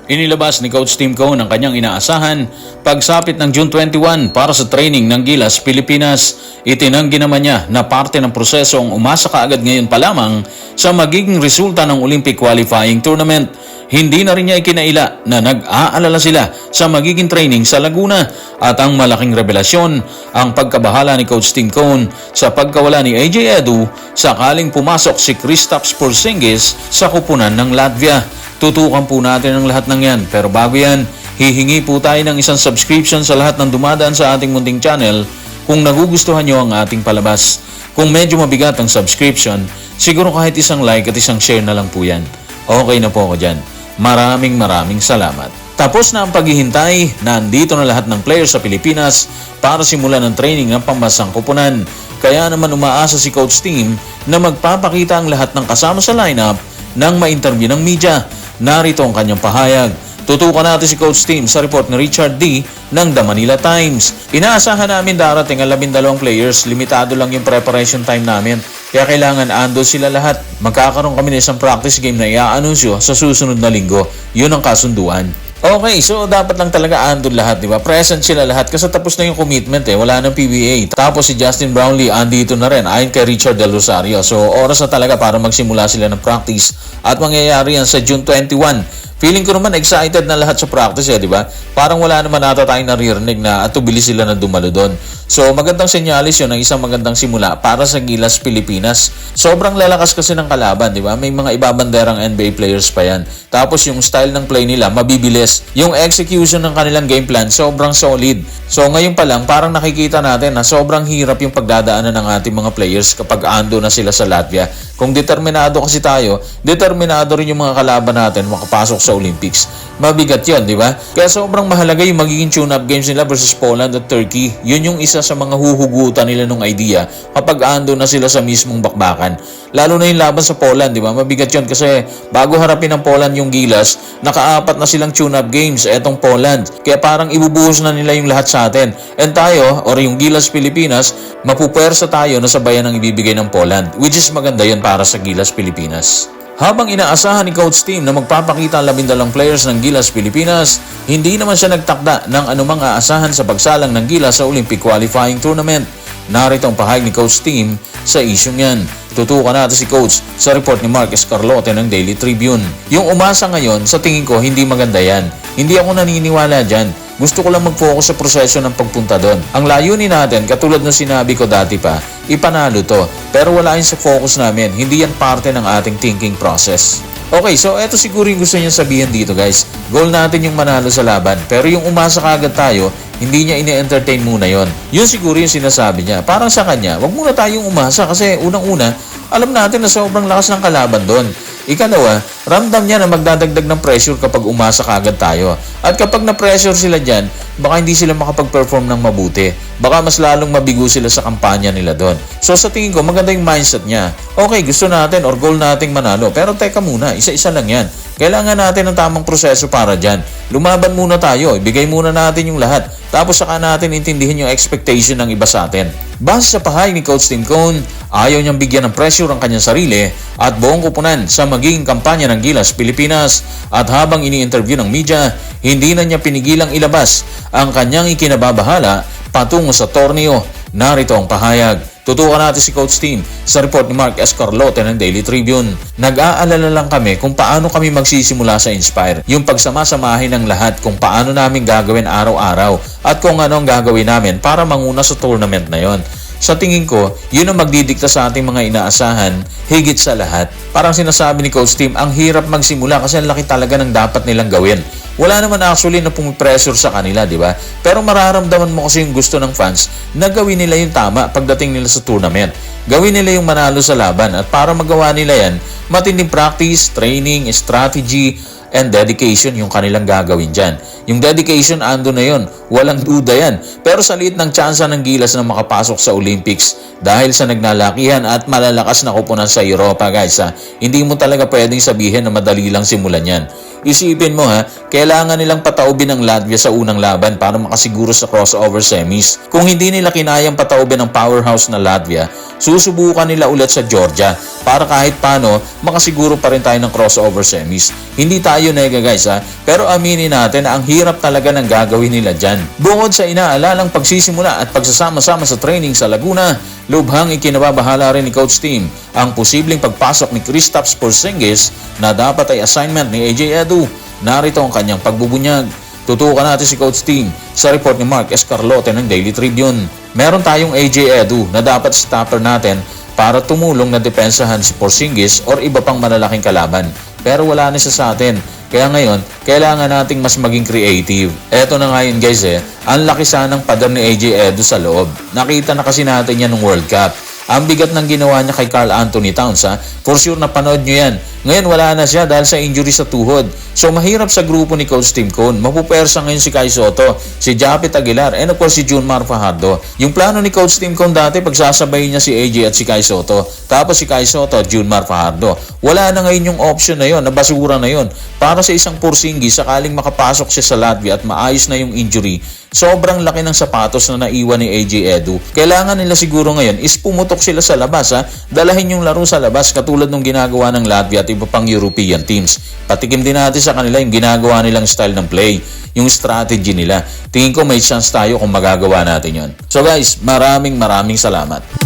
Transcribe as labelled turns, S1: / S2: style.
S1: Inilabas ni Coach Tim Cone ang kanyang inaasahan pagsapit ng June 21 para sa training ng Gilas, Pilipinas. Itinanggi naman niya na parte ng proseso ang umasa kaagad ngayon pa lamang sa magiging resulta ng Olympic qualifying tournament. Hindi na rin niya ikinaila na nag-aalala sila sa magiging training sa Laguna at ang malaking revelasyon ang pagkabahala ni Coach Tim Cone sa pagkawala ni AJ Edu sakaling pumasok si Kristaps Porzingis sa kupunan ng Latvia. Tutukan po natin ang lahat ng yan. Pero bago yan, hihingi po tayo ng isang subscription sa lahat ng dumadaan sa ating munting channel kung nagugustuhan nyo ang ating palabas. Kung medyo mabigat ang subscription, siguro kahit isang like at isang share na lang po yan. Okay na po ako dyan. Maraming salamat. Tapos na ang paghihintay, nandito na lahat ng players sa Pilipinas para simulan ang training ng pambansang kupunan. Kaya naman umaasa si Coach Tim na magpapakita ang lahat ng kasama sa lineup nang ma-interview ng media. Narito ang kanyang pahayag. Tutukan natin si Coach Tim sa report ni Richard D. ng The Manila Times. Inaasahan namin darating ang 12 players. Limitado lang yung preparation time namin. Kaya kailangan ando sila lahat. Magkakaroon kami ng isang practice game na i-aanunsyo sa susunod na linggo. Yun ang kasunduan. Okay, so dapat lang talaga andun lahat, di ba? Present sila lahat kasi tapos na yung commitment wala nang PBA. Tapos si Justin Brownlee andito na rin ayon kay Richard Del Rosario. So oras na talaga para magsimula sila ng practice at mangyayari yan sa June 21. Feeling ko naman excited na lahat sa practice di ba? Parang wala naman ata tayong naririnig na atubili sila na dumalo doon. So magandang senyalis yun, ang isang magandang simula para sa Gilas, Pilipinas. Sobrang lalakas kasi ng kalaban, di ba? May mga ibabanderang NBA players pa yan. Tapos yung style ng play nila, mabibilis. Yung execution ng kanilang game plan, sobrang solid. So ngayon pa lang, parang nakikita natin na sobrang hirap yung pagdadaanan ng ating mga players kapag ando na sila sa Latvia. Kung determinado kasi tayo, determinado rin yung mga kalaban natin makapasok sa Olympics. Mabigat yun, di ba? Kaya sobrang mahalaga yung magiging tune-up games nila versus Poland at Turkey. Yun yung isa sa mga huhugutan nila ng idea kapag ando na sila sa mismong bakbakan. Lalo na yung laban sa Poland, di ba? Mabigat yun kasi bago harapin ng Poland yung Gilas, naka-4 na silang tune-up games etong Poland. Kaya parang ibubuhos na nila yung lahat sa atin. And tayo, or yung Gilas Pilipinas, mapupersa tayo na sabayan ang ibibigay ng Poland. Which is maganda yun para sa Gilas Pilipinas. Habang inaasahan ni Coach Tim na magpapakita ang 12 players ng Gilas Pilipinas, hindi naman siya nagtakda ng anumang aasahan sa pagsalang ng Gilas sa Olympic qualifying tournament. Narito ang pahayag ni Coach Tim sa isyong yan. Tutukan natin si Coach sa report ni Mark Escarlote ng Daily Tribune. Yung umasa ngayon, sa tingin ko, hindi maganda yan. Hindi ako naniniwala dyan. Gusto ko lang mag-focus sa proseso ng pagpunta doon. Ang layunin natin, katulad ng sinabi ko dati pa, ipanalo to. Pero wala yun sa focus namin. Hindi yan parte ng ating thinking process. Okay, so eto siguro yung gusto niya sabihin dito guys. Goal natin yung manalo sa laban. Pero yung umasa kagad tayo, hindi niya ine-entertain muna yon. Yun siguro yung sinasabi niya. Parang sa kanya, wag muna tayong umasa kasi unang-una, alam natin na sobrang lakas ng kalaban doon. Ikalawa, ramdam niya na magdadagdag ng pressure kapag umasa kagad tayo. At kapag na-pressure sila dyan, baka hindi sila makapag-perform ng mabuti. Baka mas lalong mabigo sila sa kampanya nila doon. So sa tingin ko, maganda yung mindset niya. Okay, gusto natin or goal nating manalo. Pero teka muna, isa-isa lang yan. Kailangan natin ng tamang proseso para dyan. Lumaban muna tayo, ibigay muna natin yung lahat. Tapos saka natin intindihin yung expectation ng iba sa atin. Base sa pahayag ni Coach Tim Cone, ayaw niyang bigyan ng pressure ang kanyang sarili at buong kupunan sa magiging kampanya ng Gilas Pilipinas. At habang ini-interview ng media, hindi na niya pinigilang ilabas ang kanyang ikinababahala patungo sa torneo. Narito ang pahayag. Tutukan natin si Coach Tim sa report ni Mark Escarlote ng Daily Tribune. Nag-aalala lang kami kung paano kami magsisimula sa Inspire. Yung pagsama-samahin ng lahat kung paano namin gagawin araw-araw at kung ano ang gagawin namin para manguna sa tournament na yon. Sa tingin ko, yun ang magdidikta sa ating mga inaasahan higit sa lahat. Parang sinasabi ni Coach Tim, ang hirap magsimula kasi ang laki talaga ng dapat nilang gawin. Wala naman actually na pumipressure sa kanila, di ba? Pero mararamdaman mo kasi yung gusto ng fans na gawin nila yung tama pagdating nila sa tournament. Gawin nila yung manalo sa laban at para magawa nila yan, matinding practice, training, strategy, and dedication yung kanilang gagawin dyan. Yung dedication, ando na yun. Walang duda yan. Pero sa liit ng tsansa ng Gilas na makapasok sa Olympics dahil sa nagnalakihan at malalakas na kupunan sa Europa, guys. Hindi mo talaga pwedeng sabihin na madali lang simulan yan. Isipin mo kailangan nilang pataubin ang Latvia sa unang laban para makasiguro sa crossover semis. Kung hindi nila kinayang pataubin ang powerhouse na Latvia, susubukan nila ulit sa Georgia para kahit paano makasiguro pa rin tayo ng crossover semis. Hindi tayo nega guys pero aminin natin na ang hirap talaga ng gagawin nila dyan. Bukod sa inaalalang pagsisimula at pagsasama-sama sa training sa Laguna, lubhang ikinababahala rin ni Coach Tim ang posibleng pagpasok ni Kristaps Porzingis na dapat ay assignment ni AJ Edu. Narito ang kanyang pagbubunyag. Tutukan natin si Coach Tim sa report ni Mark Escarlote ng Daily Tribune. Meron tayong AJ Edu na dapat stopper natin para tumulong na depensahan si Porzingis or iba pang malalaking kalaban. Pero wala na siya sa atin. Kaya ngayon, kailangan nating mas maging creative. Eto na ngayon guys ang laki sanang pader ni AJ Edu sa loob. Nakita na kasi natin yan ng World Cup. Ang bigat ng ginawa niya kay Karl Anthony Towns For sure napanood nyo yan. Ngayon wala na siya dahil sa injury sa tuhod. So mahirap sa grupo ni Coach Tim Cone. Mapupersa ngayon si Kai Sotto, si Japet Aguilar, and of course si Junmar Fajardo. Yung plano ni Coach Tim Cone dati, pagsasabayin niya si AJ at si Kai Sotto. Tapos si Kai Sotto at Junmar Fajardo. Wala na ngayon yung option na yon, nabasura na yon. Para sa isang Porzingis, sakaling makapasok siya sa Latvia at maayos na yung injury, sobrang laki ng sapatos na naiwan ni AJ Edu. Kailangan nila siguro ngayon is pumutok sila sa labas dalahin yung laro sa labas katulad ng ginagawa ng Latvia at iba pang European teams. Patikim din natin sa kanila yung ginagawa nilang style ng play, yung strategy nila. Tingin ko may chance tayo kung magagawa natin yon. So guys, maraming salamat.